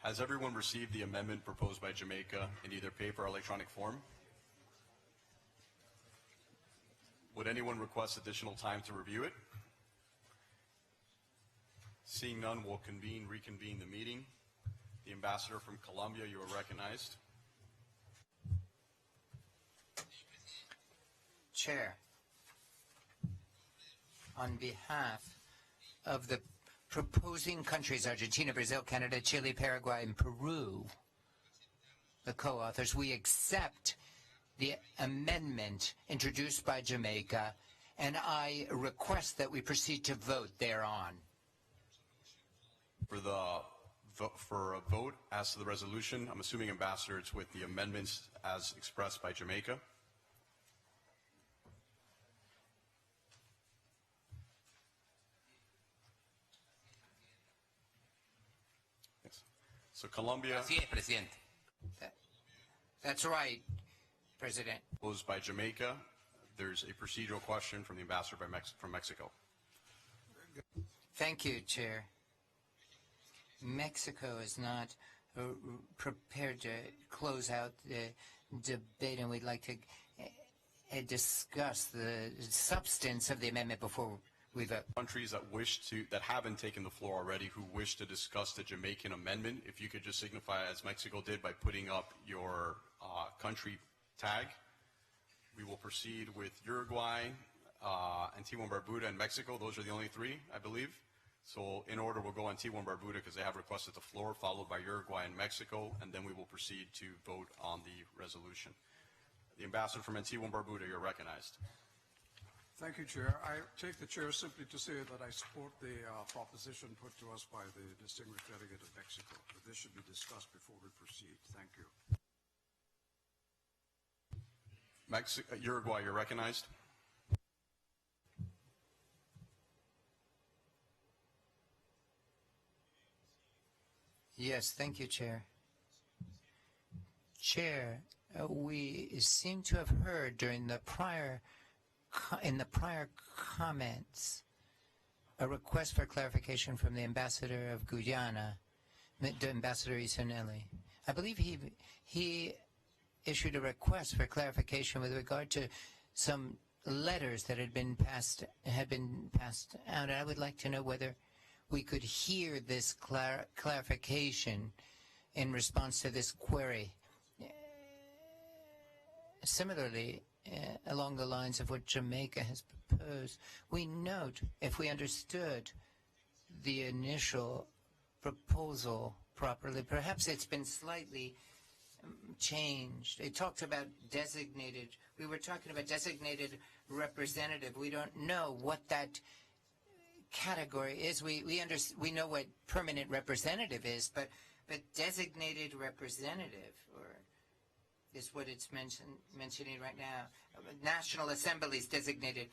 Has everyone received the amendment proposed by Jamaica in either paper or electronic form? Would anyone request additional time to review it? Seeing none, we'll reconvene the meeting. The ambassador from Colombia, you are recognized. Chair, on behalf of the proposing countries, Argentina, Brazil, Canada, Chile, Paraguay, and Peru, the co-authors, we accept the amendment introduced by Jamaica, and I request that we proceed to vote thereon. For a vote as to the resolution, I'm assuming, Ambassador, it's with the amendments as expressed by Jamaica. Yes. So Colombia. Así es, Presidente. That's right, President. Proposed by Jamaica. There's a procedural question from the ambassador from Mexico. Thank you, Chair. Mexico is not prepared to close out the debate, and we'd like to discuss the substance of the amendment before we vote. Countries that haven't taken the floor already, who wish to discuss the Jamaican amendment, if you could just signify, as Mexico did, by putting up your country tag. We will proceed with Uruguay, Antigua and Barbuda, and Mexico. Those are the only three, I believe. So in order, we'll go Antigua and Barbuda because they have requested the floor, followed by Uruguay and Mexico, and then we will proceed to vote on the resolution. The ambassador from Antigua and Barbuda, you're recognized. Thank you, Chair. I take the chair simply to say that I support the proposition put to us by the distinguished delegate of Mexico, but this should be discussed before we proceed. Thank you. Uruguay, you're recognized. Yes, thank you, Chair. Chair, we seem to have heard during the prior comments a request for clarification from the ambassador of Guyana, Ambassador Isanelli. I believe he issued a request for clarification with regard to some letters that had been passed out. And I would like to know whether we could hear this clarification in response to this query. Similarly, along the lines of what Jamaica has proposed, we note, if we understood the initial proposal properly, perhaps it's been slightly changed. It talked about we were talking about designated representative. We don't know what that category is. We know what permanent representative is, but designated representative, or is what it's mentioning right now. National Assembly's designated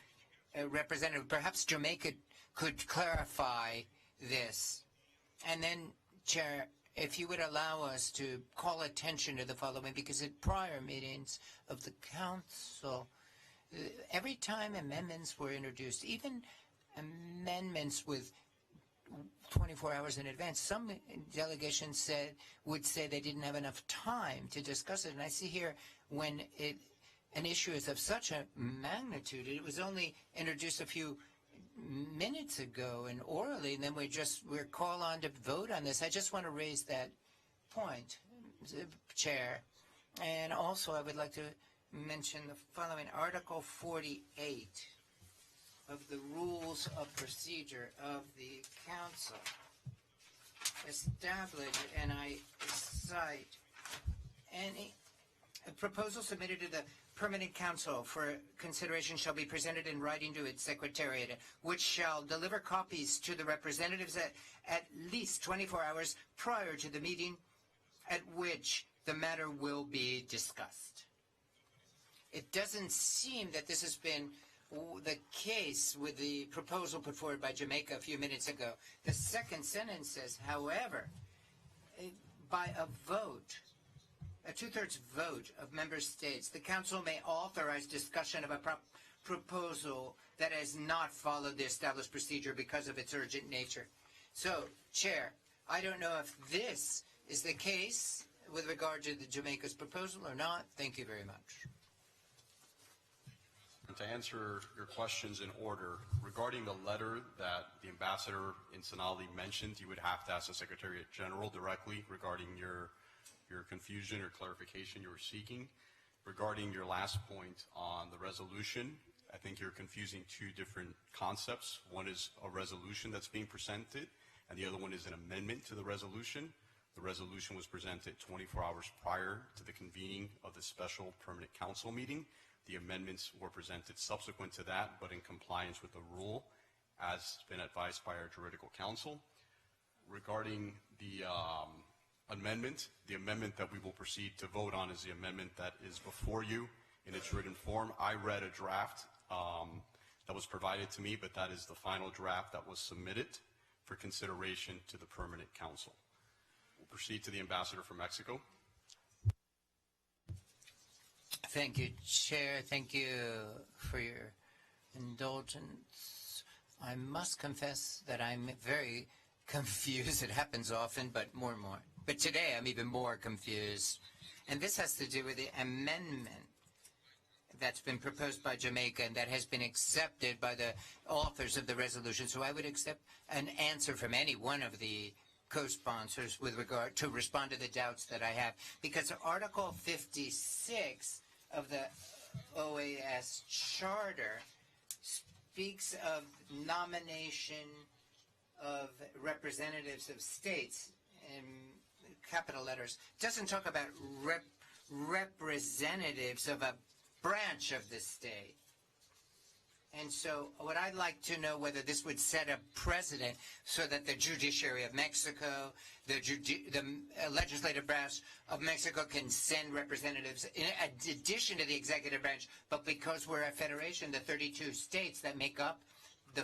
representative. Perhaps Jamaica could clarify this. And then, Chair, if you would allow us to call attention to the following, because at prior meetings of the Council, every time amendments were introduced, even amendments with 24 hours in advance, some delegations would say they didn't have enough time to discuss it. And I see here when an issue is of such a magnitude, it was only introduced a few minutes ago and orally, and then we're called on to vote on this. I just want to raise that point, Chair. And also I would like to mention the following. Article 48 of the Rules of Procedure of the Council established, and I cite, any proposal submitted to the Permanent Council for consideration shall be presented in writing to its Secretariat, which shall deliver copies to the representatives at least 24 hours prior to the meeting at which the matter will be discussed. It doesn't seem that this has been the case with the proposal put forward by Jamaica a few minutes ago. The second sentence says, however, by a vote, a two-thirds vote of member states, the Council may authorize discussion of a proposal that has not followed the established procedure because of its urgent nature. So, Chair, I don't know if this is the case with regard to the Jamaica's proposal or not? Thank you very much. To answer your questions in order, regarding the letter that the ambassador in Sonali mentioned, you would have to ask the Secretariat General directly regarding your confusion or clarification you were seeking. Regarding your last point on the resolution, I think you're confusing two different concepts. One is a resolution that's being presented, and the other one is an amendment to the resolution. The resolution was presented 24 hours prior to the convening of the special permanent council meeting. The amendments were presented subsequent to that, but in compliance with the rule, as been advised by our juridical counsel. Regarding the amendment that we will proceed to vote on is the amendment that is before you in its written form. I read a draft that was provided to me, but that is the final draft that was submitted for consideration to the permanent council. We'll proceed to the ambassador from Mexico. Thank you, Chair. Thank you for your indulgence. I must confess that I'm very confused. It happens often, but more and more. But today I'm even more confused. And this has to do with the amendment that's been proposed by Jamaica and that has been accepted by the authors of the resolution. So I would accept an answer from any one of the co-sponsors with regard to respond to the doubts that I have. Because Article 56 of the OAS Charter speaks of nomination of representatives of states in capital letters. It doesn't talk about representatives of a branch of the state. And so what I'd like to know whether this would set a precedent so that the judiciary of Mexico, the legislative branch of Mexico can send representatives in addition to the executive branch, but because we're a federation, the 32 states that make up the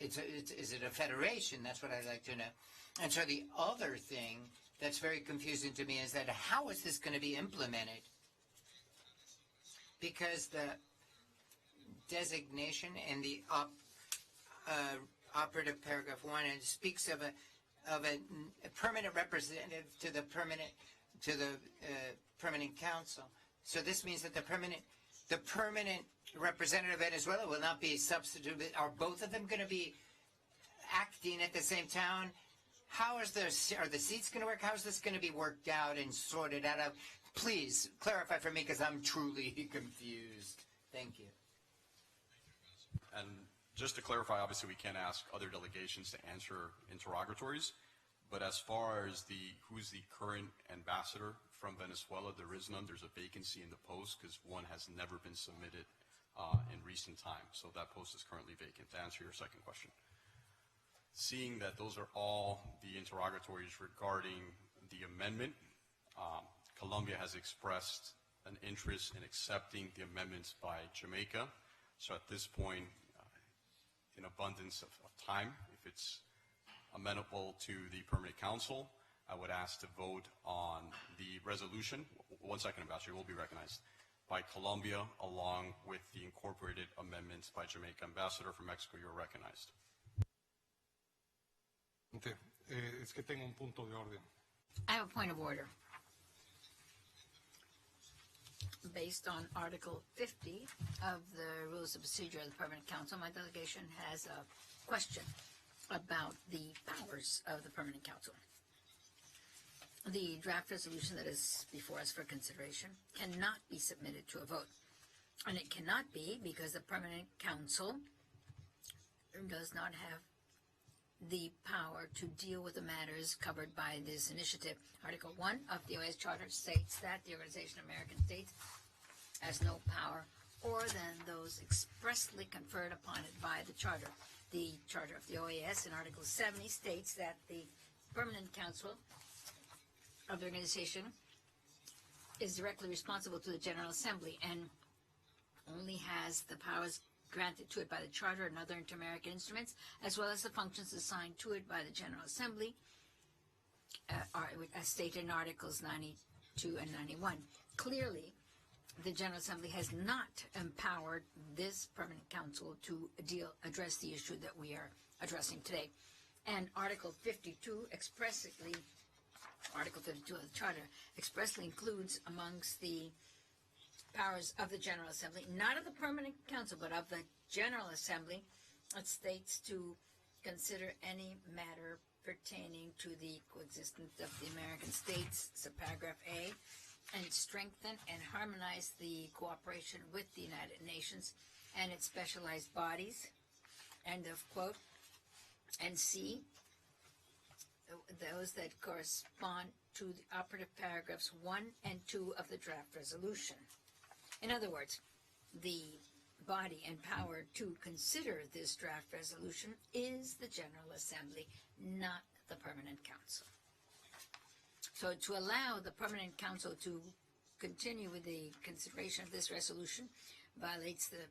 is it a federation? That's what I'd like to know. And so the other thing that's very confusing to me is that how is this going to be implemented? Because the designation in the operative paragraph 1 and speaks of a permanent representative to the permanent council. So this means that the permanent representative of Venezuela will not be substituted. Are both of them going to be acting at the same time? How is are the seats going to work? How is this going to be worked out and sorted out? Please clarify for me because I'm truly confused. Thank you. And just to clarify, obviously we can't ask other delegations to answer interrogatories, but as far as who's the current ambassador from Venezuela, there is none. There's a vacancy in the post because one has never been submitted in recent times. So that post is currently vacant, to answer your second question. Seeing that those are all the interrogatories regarding the amendment, Colombia has expressed an interest in accepting the amendments by Jamaica. So at this point, in abundance of time, if it's amenable to the permanent council, I would ask to vote on the resolution. 1 second, Ambassador, you will be recognized. By Colombia, along with the incorporated amendments by Jamaica. Ambassador from Mexico, you're recognized. Es que tengo un punto de orden. I have a point of order. Based on Article 50 of the Rules of Procedure of the Permanent Council, my delegation has a question about the powers of the Permanent Council. The draft resolution that is before us for consideration cannot be submitted to a vote. And it cannot be because the Permanent Council does not have the power to deal with the matters covered by this initiative. Article 1 of the OAS Charter states that the Organization of American States has no power more than those expressly conferred upon it by the Charter. The Charter of the OAS in Article 70 states that the Permanent Council of the organization is directly responsible to the General Assembly and only has the powers granted to it by the Charter and other inter-American instruments, as well as the functions assigned to it by the General Assembly, as stated in Articles 92 and 91. Clearly, the General Assembly has not empowered this Permanent Council to address the issue that we are addressing today. And Article 52 expressly Article 32 of the Charter expressly includes amongst the powers of the General Assembly, not of the Permanent Council, but of the General Assembly, it states to consider any matter pertaining to the coexistence of the American states, subparagraph A, and strengthen and harmonize the cooperation with the United Nations and its specialized bodies, end of quote. And C, those that correspond to the operative paragraphs 1 and 2 of the draft resolution. In other words, the body empowered to consider this draft resolution is the General Assembly, not the Permanent Council. So to allow the Permanent Council to continue with the consideration of this resolution violates the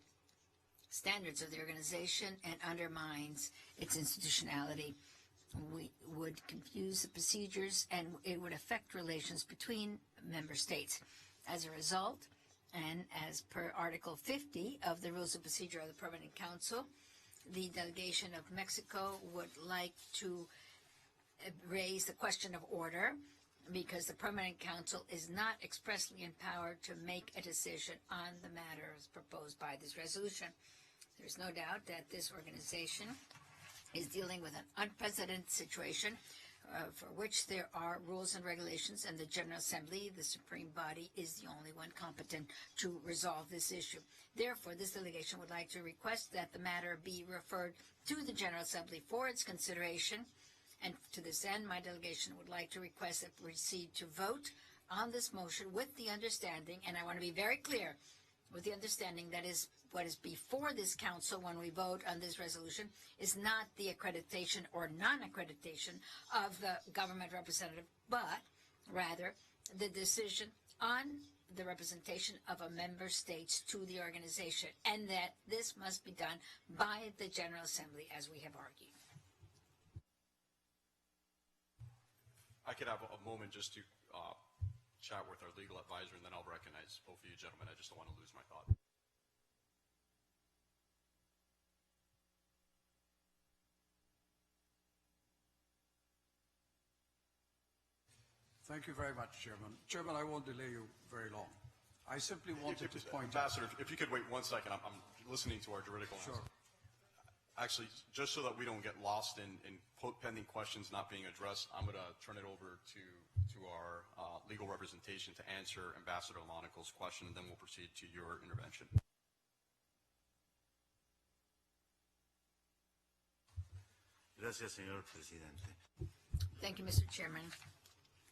standards of the organization and undermines its institutionality. We would confuse the procedures and it would affect relations between member states. As a result, and as per Article 50 of the Rules of Procedure of the Permanent Council, the delegation of Mexico would like to raise the question of order because the Permanent Council is not expressly empowered to make a decision on the matters proposed by this resolution. There's no doubt that this organization is dealing with an unprecedented situation for which there are rules and regulations, and the General Assembly, the supreme body, is the only one competent to resolve this issue. Therefore, this delegation would like to request that the matter be referred to the General Assembly for its consideration, and to this end, my delegation would like to request that we proceed to vote on this motion with the understanding, and I want to be very clear, with the understanding that is what is before this council when we vote on this resolution is not the accreditation or non-accreditation of the government representative, but rather the decision on the representation of a member states to the organization, and that this must be done by the General Assembly, as we have argued. I could have a moment just to chat with our legal advisor, and then I'll recognize both of you gentlemen. I just don't want to lose my thought. Thank you very much, Chairman. Chairman, I won't delay you very long. I simply wanted to point out... Ambassador, if you could wait 1 second, I'm listening to our juridical Sure. answer. Actually, just so that we don't get lost in pending questions not being addressed, I'm going to turn it over to our legal representation to answer Ambassador Monaco's question, and then we'll proceed to your intervention. Gracias, señor presidente. Thank you, Mr. Chairman.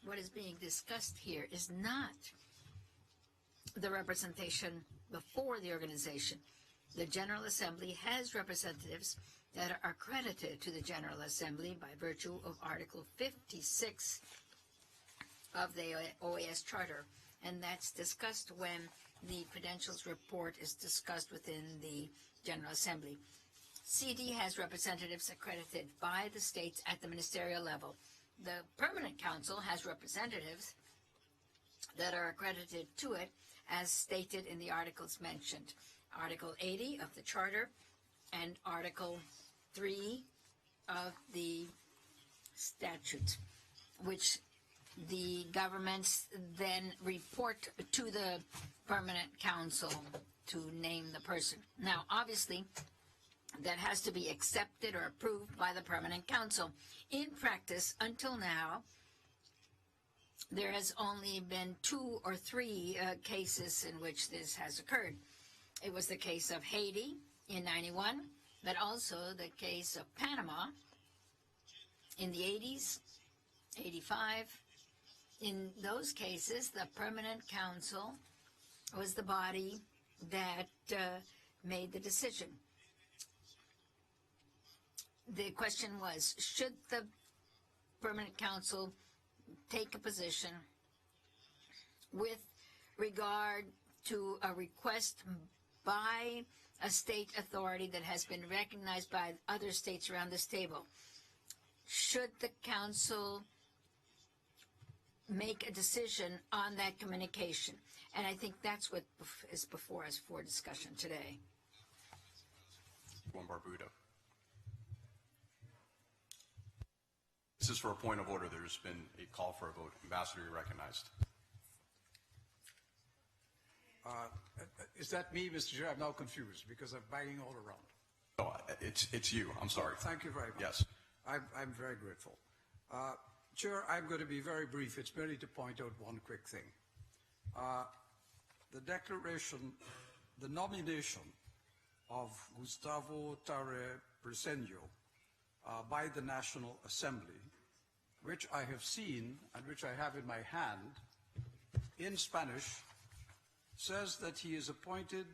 What is being discussed here is not the representation before the organization. The General Assembly has representatives that are accredited to the General Assembly by virtue of Article 56 of the OAS Charter, and that's discussed when the credentials report is discussed within the General Assembly. CD has representatives accredited by the states at the ministerial level. The Permanent Council has representatives that are accredited to it as stated in the articles mentioned. Article 80 of the Charter and Article 3 of the statute, which the governments then report to the Permanent Council to name the person. Now, obviously, that has to be accepted or approved by the Permanent Council. In practice, until now, there has only been 2 or 3 cases in which this has occurred. It was the case of Haiti in '91, but also the case of Panama in the '80s, '85. In those cases, the Permanent Council was the body that made the decision. The question was, should the Permanent Council take a position with regard to a request by a state authority that has been recognized by other states around this table? Should the Council make a decision on that communication? And I think that's what is before us for discussion today. Juan Barbuda. This is for a point of order. There's been a call for a vote. Ambassador, you're recognized. Is that me, Mr. Chair? I'm now confused because I'm banging all around. No, it's you. I'm sorry. Thank you very much. Yes. I'm very grateful. Chair, I'm going to be very brief. It's merely to point out one quick thing. The declaration, the nomination of Gustavo Tarre Briceño by the National Assembly, which I have seen and which I have in my hand in Spanish, says that he is appointed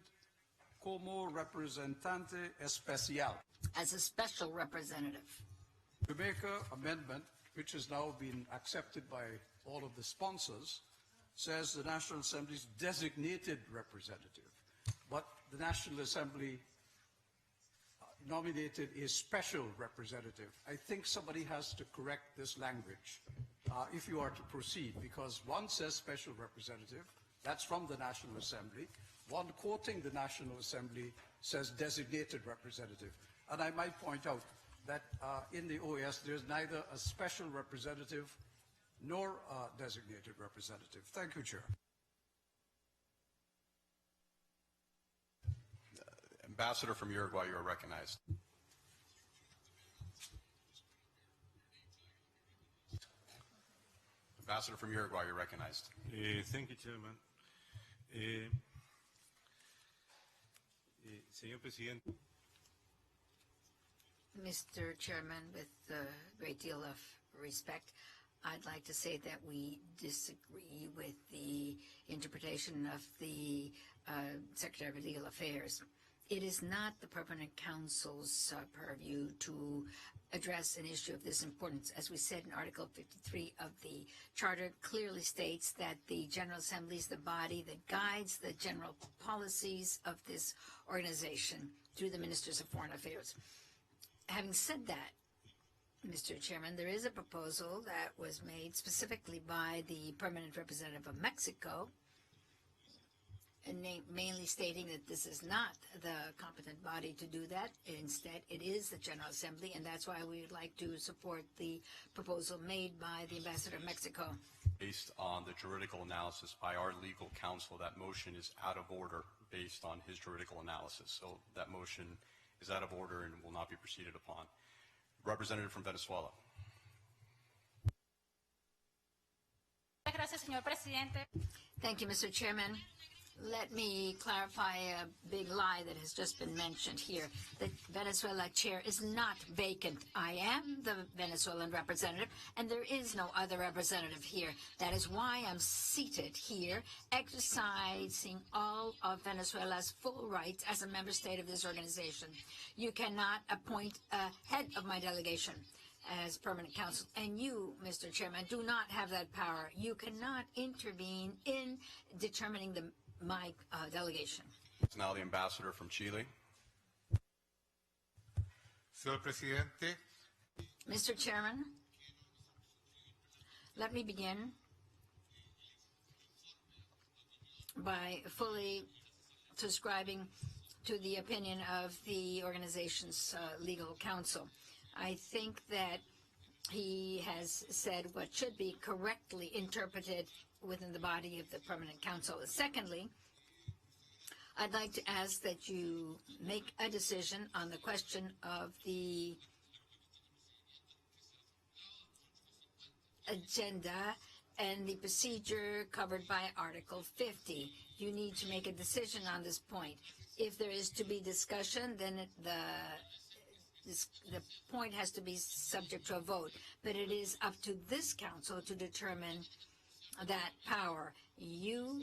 como representante especial. As a special representative. Jamaica amendment, which has now been accepted by all of the sponsors, says the National Assembly's designated representative. But the National Assembly nominated a special representative. I think somebody has to correct this language if you are to proceed, because one says special representative, that's from the National Assembly. One quoting the National Assembly says designated representative. And I might point out that in the OAS, there's neither a special representative nor a designated representative. Thank you, Chair. Ambassador from Uruguay, you are recognized. Ambassador from Uruguay, you're recognized. Thank you, Chairman. Señor Presidente. Mr. Chairman, with a great deal of respect, I'd like to say that we disagree with the interpretation of the Secretary of Legal Affairs. It is not the Permanent Council's purview to address an issue of this importance. As we said in Article 53 of the Charter, clearly states that the General Assembly is the body that guides the general policies of this organization through the Ministers of Foreign Affairs. Having said that, Mr. Chairman, there is a proposal that was made specifically by the Permanent Representative of Mexico, and mainly stating that this is not the competent body to do that. Instead, it is the General Assembly, and that's why we would like to support the proposal made by the Ambassador of Mexico. Based on the juridical analysis by our legal counsel, that motion is out of order based on his juridical analysis. So that motion is out of order and will not be proceeded upon. Representative from Venezuela. Gracias, señor presidente. Thank you, Mr. Chairman. Let me clarify a big lie that has just been mentioned here. The Venezuela chair is not vacant. I am the Venezuelan representative, and there is no other representative here. That is why I'm seated here, exercising all of Venezuela's full rights as a member state of this organization. You cannot appoint a head of my delegation as permanent counsel, and you, Mr. Chairman, do not have that power. You cannot intervene in determining my delegation. It's now the ambassador from Chile. Señor Presidente, Mr. Chairman, let me begin by fully subscribing to the opinion of the organization's legal counsel. I think that he has said what should be correctly interpreted within the body of the Permanent Council. Secondly, I'd like to ask that you make a decision on the question of the agenda and the procedure covered by Article 50. You need to make a decision on this point. If there is to be discussion, then the point has to be subject to a vote. But it is up to this council to determine that power. You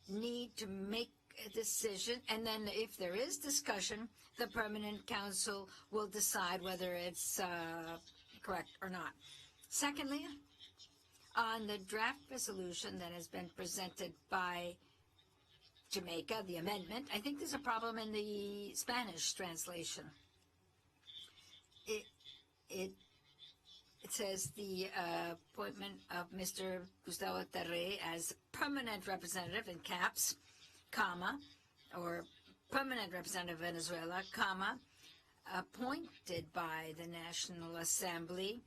need to make a decision, and then if there is discussion, the Permanent Council will decide whether it's correct or not. Secondly, on the draft resolution that has been presented by Jamaica, the amendment, I think there's a problem in the Spanish translation. It says the appointment of Mr. Gustavo Tarre as permanent representative in caps, comma, or permanent representative of Venezuela, comma, appointed by the National Assembly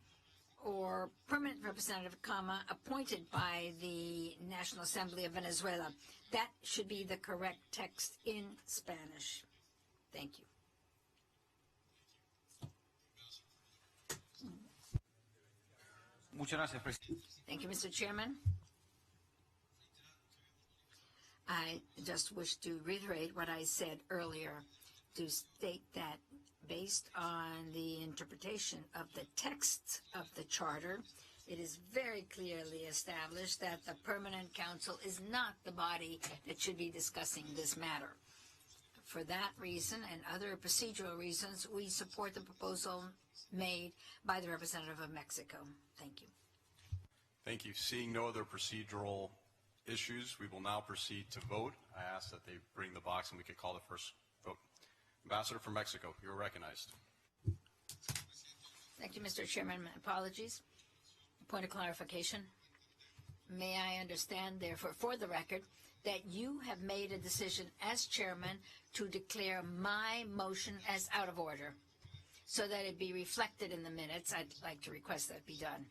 or permanent representative, comma, appointed by the National Assembly of Venezuela. That should be the correct text in Spanish. Thank you. Thank you, Mr. Chairman. I just wish to reiterate what I said earlier, to state that based on the interpretation of the text of the charter, it is very clearly established that the Permanent Council is not the body that should be discussing this matter. For that reason and other procedural reasons, we support the proposal made by the representative of Mexico. Thank you. Thank you. Seeing no other procedural issues, we will now proceed to vote. I ask that they bring the box and we could call the first vote. Ambassador from Mexico, you're recognized. Thank you, Mr. Chairman. My apologies. Point of clarification. May I understand, therefore, for the record, that you have made a decision as chairman to declare my motion as out of order, so that it be reflected in the minutes? I'd like to request that be done.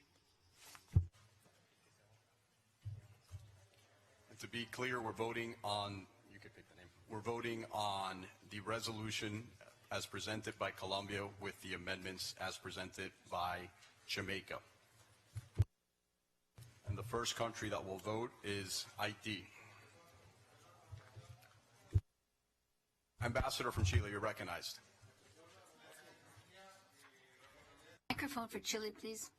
And to be clear, we're voting on, you could pick the name, we're voting on the resolution as presented by Colombia with the amendments as presented by Jamaica. And the first country that will vote is Haiti. Ambassador from Chile, you're recognized. Microphone for Chile, please.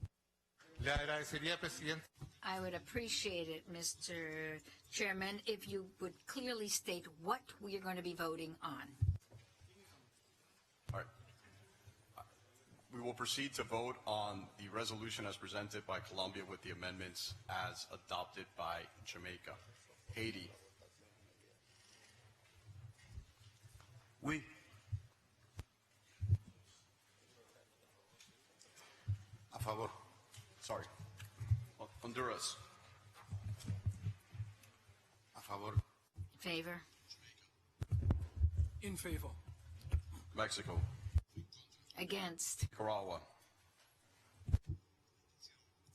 Le agradecería, presidente. I would appreciate it, Mr. Chairman, if you would clearly state what we are going to be voting on. All right. We will proceed to vote on the resolution as presented by Colombia with the amendments as adopted by Jamaica. Haiti. Oui. A favor. Sorry. Honduras. A favor. In favor? In favor. Mexico. Against? Nicaragua.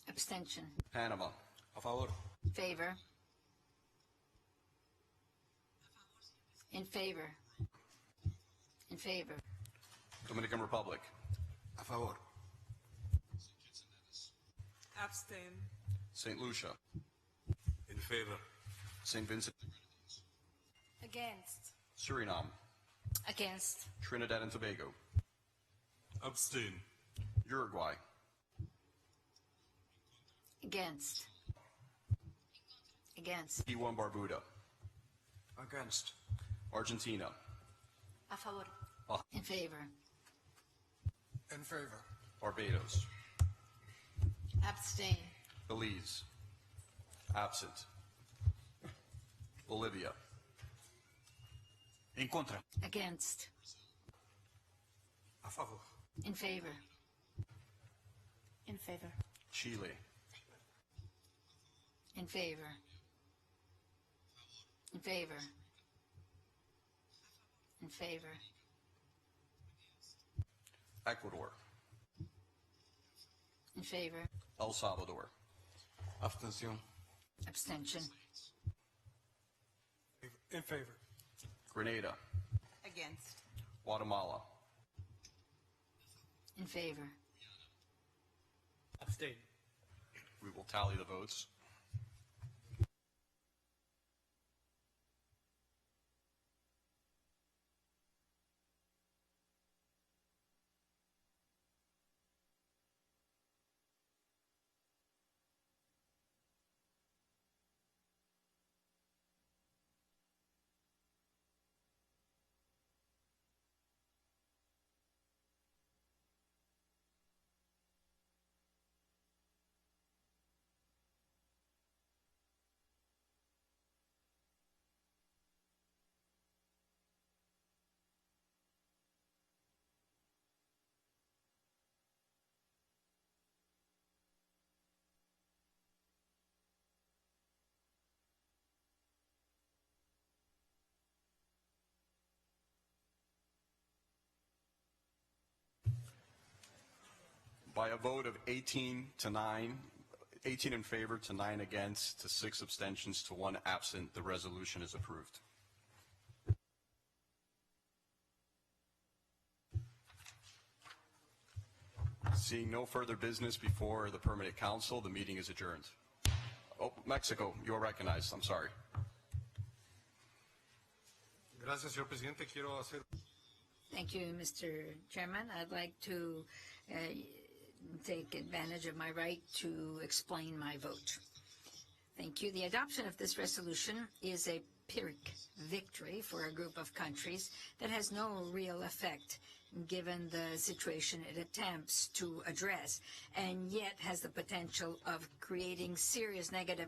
Abstention? Panama. A favor. Favor? In favor? In favor? Dominican Republic. A favor. Abstain. St. Lucia. In favor. St. Vincent. Against? Suriname. Against? Trinidad and Tobago. Abstain. Uruguay. Against? Against? Antigua and Barbuda. Against. Argentina. A favor? In favor? In favor. Barbados. Abstain? Belize. Absent. Bolivia. En contra. Against? A favor. In favor? In favor. Chile. In favor? In favor? In favor? Ecuador. In favor? El Salvador. Abstención. Abstention? In favor. Grenada. Against. Guatemala. In favor? Abstain. We will tally the votes. By a vote of 18 to 9, 18 in favor to 9 against to 6 abstentions to 1 absent, the resolution is approved. Seeing no further business before the Permanent Council, the meeting is adjourned. Oh, Mexico, you are recognized. I'm sorry. Gracias, señor presidente. Quiero hacer... Thank you, Mr. Chairman. I'd like to take advantage of my right to explain my vote. Thank you. The adoption of this resolution is a Pyrrhic victory for a group of countries that has no real effect given the situation it attempts to address, and yet has the potential of creating serious negative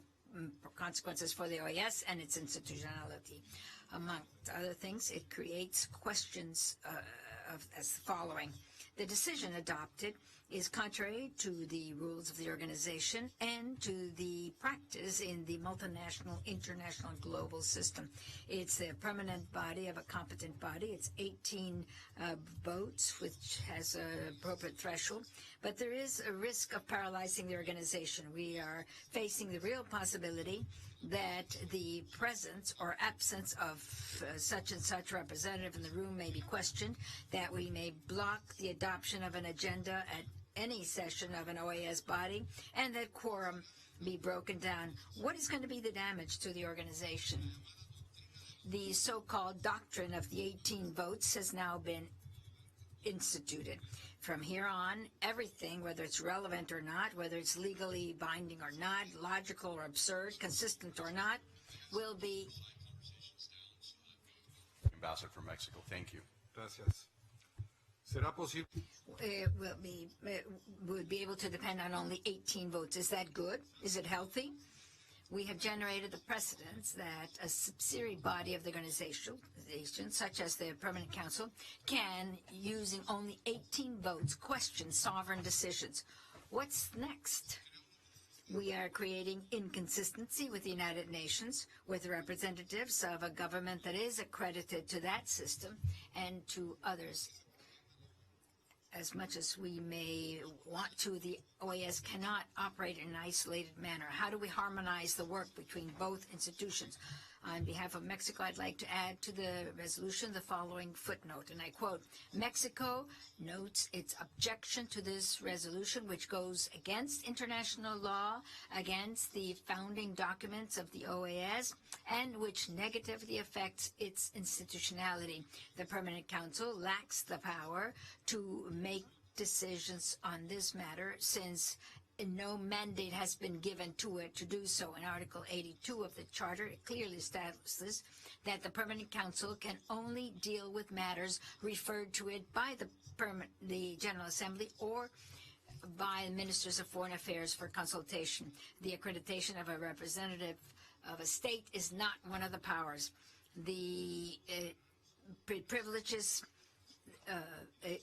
consequences for the OAS and its institutionality. Among other things, it creates questions as the following. The decision adopted is contrary to the rules of the organization and to the practice in the multinational, international, and global system. It's a permanent body of a competent body. It's 18 votes, which has an appropriate threshold. But there is a risk of paralyzing the organization. We are facing the real possibility that the presence or absence of such and such representative in the room may be questioned, that we may block the adoption of an agenda at any session of an OAS body, and that quorum be broken down. What is going to be the damage to the organization? The so-called doctrine of the 18 votes has now been instituted. From here on, everything, whether it's relevant or not, whether it's legally binding or not, logical or absurd, consistent or not, will be... Ambassador from Mexico, thank you. Gracias. ¿Será posible? Would be able to depend on only 18 votes. Is that good? Is it healthy? We have generated the precedence that a subsidiary body of the organization, such as the Permanent Council, can, using only 18 votes, question sovereign decisions. What's next? We are creating inconsistency with the United Nations, with representatives of a government that is accredited to that system and to others. As much as we may want to, the OAS cannot operate in an isolated manner. How do we harmonize the work between both institutions? On behalf of Mexico, I'd like to add to the resolution the following footnote, and I quote, Mexico notes its objection to this resolution, which goes against international law, against the founding documents of the OAS, and which negatively affects its institutionality. The Permanent Council lacks the power to make decisions on this matter, since no mandate has been given to it to do so. In Article 82 of the Charter, it clearly establishes that the Permanent Council can only deal with matters referred to it by the General Assembly or by Ministers of Foreign Affairs for consultation. The accreditation of a representative of a state is not one of the powers. The privileges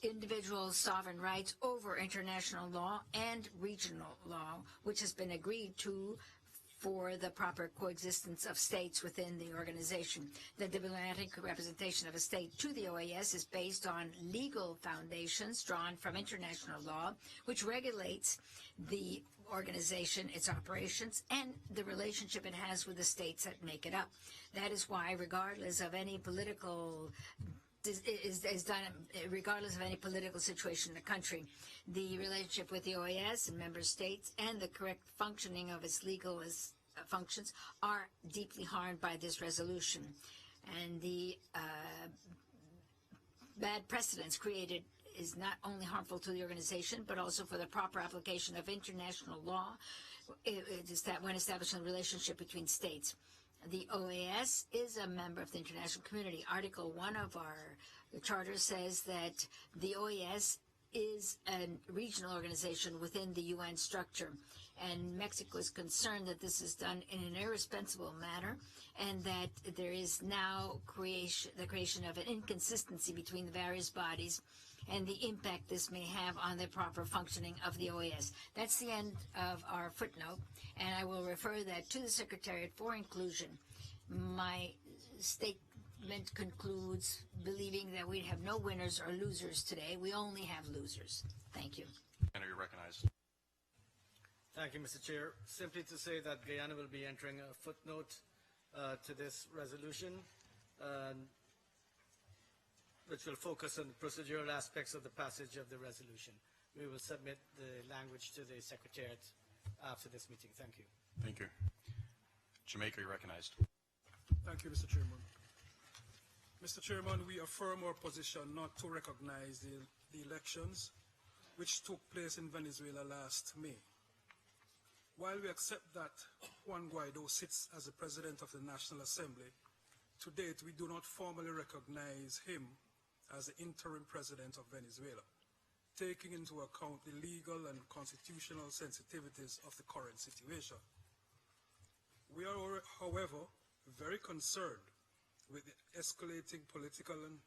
individual sovereign rights over international law and regional law, which has been agreed to for the proper coexistence of states within the organization. The diplomatic representation of a state to the OAS is based on legal foundations drawn from international law, which regulates the organization, its operations, and the relationship it has with the states that make it up. That is why, regardless of any political is done regardless of any political situation in the country. The relationship with the OAS and member states and the correct functioning of its legal functions are deeply harmed by this resolution. And the bad precedents created is not only harmful to the organization, but also for the proper application of international law when establishing a relationship between states. The OAS is a member of the international community. Article 1 of our charter says that the OAS is a regional organization within the UN structure, and Mexico is concerned that this is done in an irresponsible manner, and that there is now the creation of an inconsistency between the various bodies and the impact this may have on the proper functioning of the OAS. That's the end of our footnote, and I will refer that to the Secretariat for inclusion. My statement concludes believing that we have no winners or losers today. We only have losers. Thank you. Are you recognized? Thank you, Mr. Chair. Simply to say that Guyana will be entering a footnote to this resolution, which will focus on the procedural aspects of the passage of the resolution. We will submit the language to the Secretariat after this meeting. Thank you. Thank you. Jamaica, you're recognized. Thank you, Mr. Chairman. Mr. Chairman, we affirm our position not to recognize the elections which took place in Venezuela last May. While we accept that Juan Guaido sits as the President of the National Assembly, to date we do not formally recognize him as the interim President of Venezuela, taking into account the legal and constitutional sensitivities of the current situation. We are, however, very concerned with the escalating political and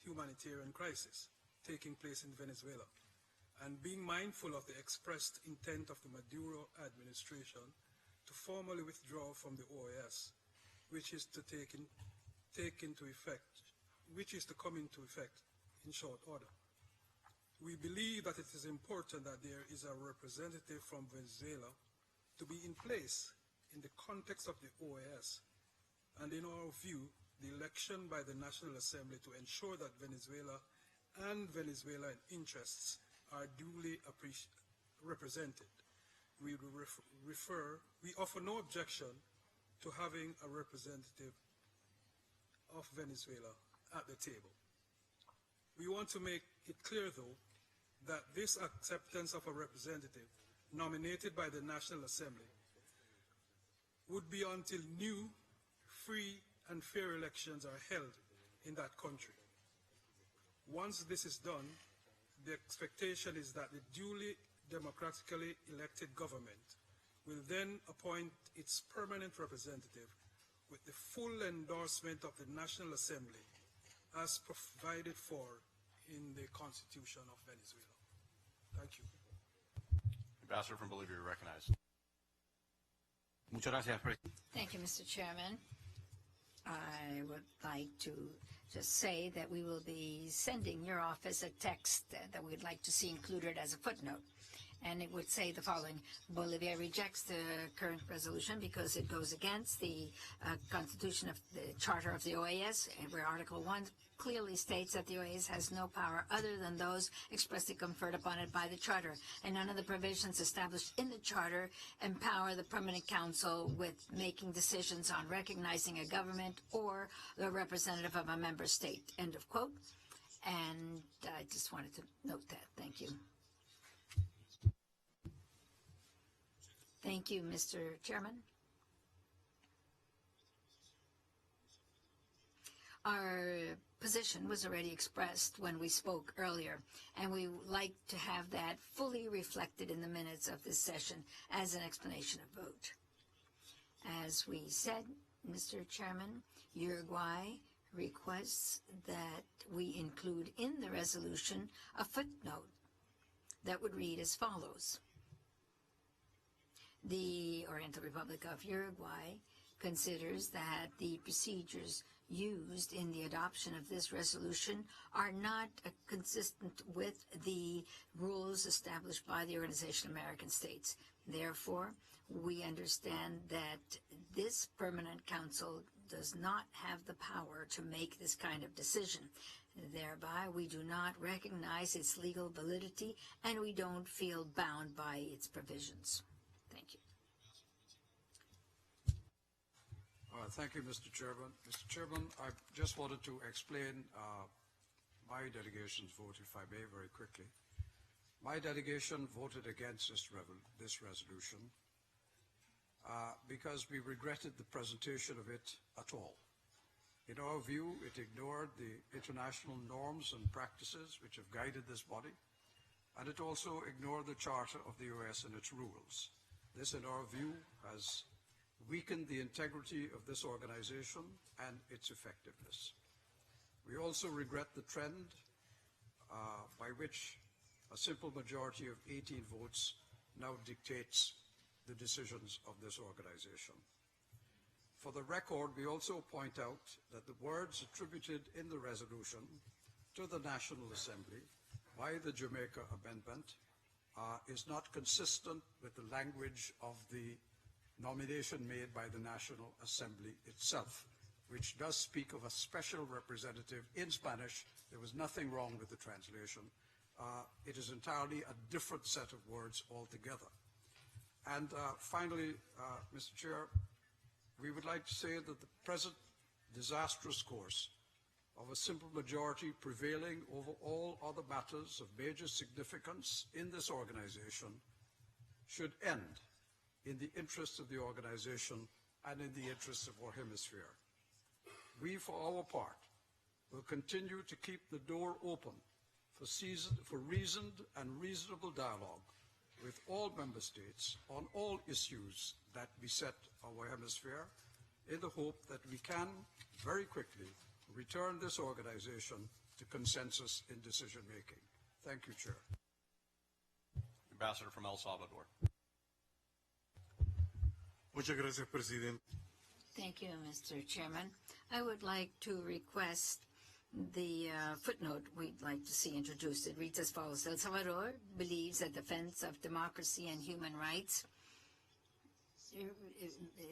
humanitarian crisis taking place in Venezuela, and being mindful of the expressed intent of the Maduro administration to formally withdraw from the OAS, which is to come into effect in short order. We believe that it is important that there is a representative from Venezuela to be in place in the context of the OAS, and in our view, the election by the National Assembly to ensure that Venezuela and Venezuelan interests are duly represented. We offer no objection to having a representative of Venezuela at the table. We want to make it clear, though, that this acceptance of a representative nominated by the National Assembly would be until new, free, and fair elections are held in that country. Once this is done, the expectation is that the duly democratically elected government will then appoint its permanent representative with the full endorsement of the National Assembly as provided for in the Constitution of Venezuela. Thank you. Ambassador from Bolivia, you're recognized. Muchas gracias, Presidente. Thank you, Mr. Chairman. I would like to just say that we will be sending your office a text that we'd like to see included as a footnote. And it would say the following: Bolivia rejects the current resolution because it goes against the Constitution of the Charter of the OAS, where Article 1 clearly states that the OAS has no power other than those expressly conferred upon it by the Charter, and none of the provisions established in the Charter empower the Permanent Council with making decisions on recognizing a government or the representative of a member state. End of quote. And I just wanted to note that. Thank you. Thank you, Mr. Chairman. Our position was already expressed when we spoke earlier, and we would like to have that fully reflected in the minutes of this session as an explanation of vote. As we said, Mr. Chairman, Uruguay requests that we include in the resolution a footnote that would read as follows. The Oriental Republic of Uruguay considers that the procedures used in the adoption of this resolution are not consistent with the rules established by the Organization of American States. Therefore, we understand that this Permanent Council does not have the power to make this kind of decision. Thereby, we do not recognize its legal validity, and we don't feel bound by its provisions. Thank you. Thank you, Mr. Chairman. Mr. Chairman, I just wanted to explain my delegation's vote, if I may, very quickly. My delegation voted against this resolution because we regretted the presentation of it at all. In our view, it ignored the international norms and practices which have guided this body, and it also ignored the Charter of the OAS and its rules. This, in our view, has weakened the integrity of this organization and its effectiveness. We also regret the trend by which a simple majority of 18 votes now dictates the decisions of this organization. For the record, we also point out that the words attributed in the resolution to the National Assembly by the Jamaica Amendment is not consistent with the language of the nomination made by the National Assembly itself, which does speak of a special representative in Spanish. There was nothing wrong with the translation. It is entirely a different set of words altogether. And finally, Mr. Chair, we would like to say that the present disastrous course of a simple majority prevailing over all other matters of major significance in this organization should end in the interests of the organization and in the interests of our hemisphere. We, for our part, will continue to keep the door open for reasoned and reasonable dialogue with all member states on all issues that beset our hemisphere, in the hope that we can very quickly return this organization to consensus in decision-making. Thank you, Chair. Ambassador from El Salvador. Muchas gracias, Presidente. Thank you, Mr. Chairman. I would like to request the footnote we'd like to see introduced. It reads as follows. El Salvador believes that defense of democracy and human rights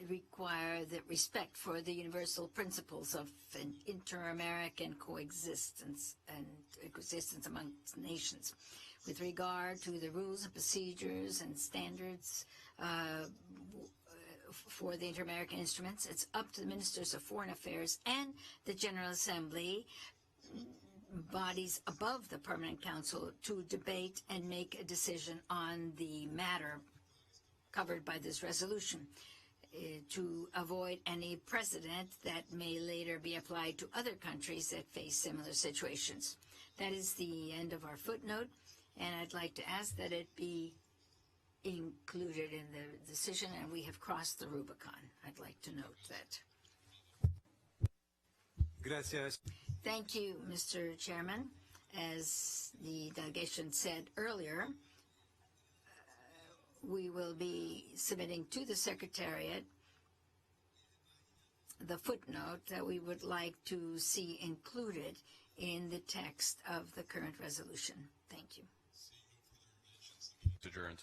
require the respect for the universal principles of an inter-American coexistence and existence amongst nations. With regard to the rules and procedures and standards for the inter-American instruments, it's up to the ministers of foreign affairs and the General Assembly, bodies above the Permanent Council, to debate and make a decision on the matter covered by this resolution, to avoid any precedent that may later be applied to other countries that face similar situations. That is the end of our footnote, and I'd like to ask that it be included in the decision, and we have crossed the Rubicon. I'd like to note that. Gracias. Thank you, Mr. Chairman. As the delegation said earlier, we will be submitting to the Secretariat the footnote that we would like to see included in the text of the current resolution. Thank you. Adjourned.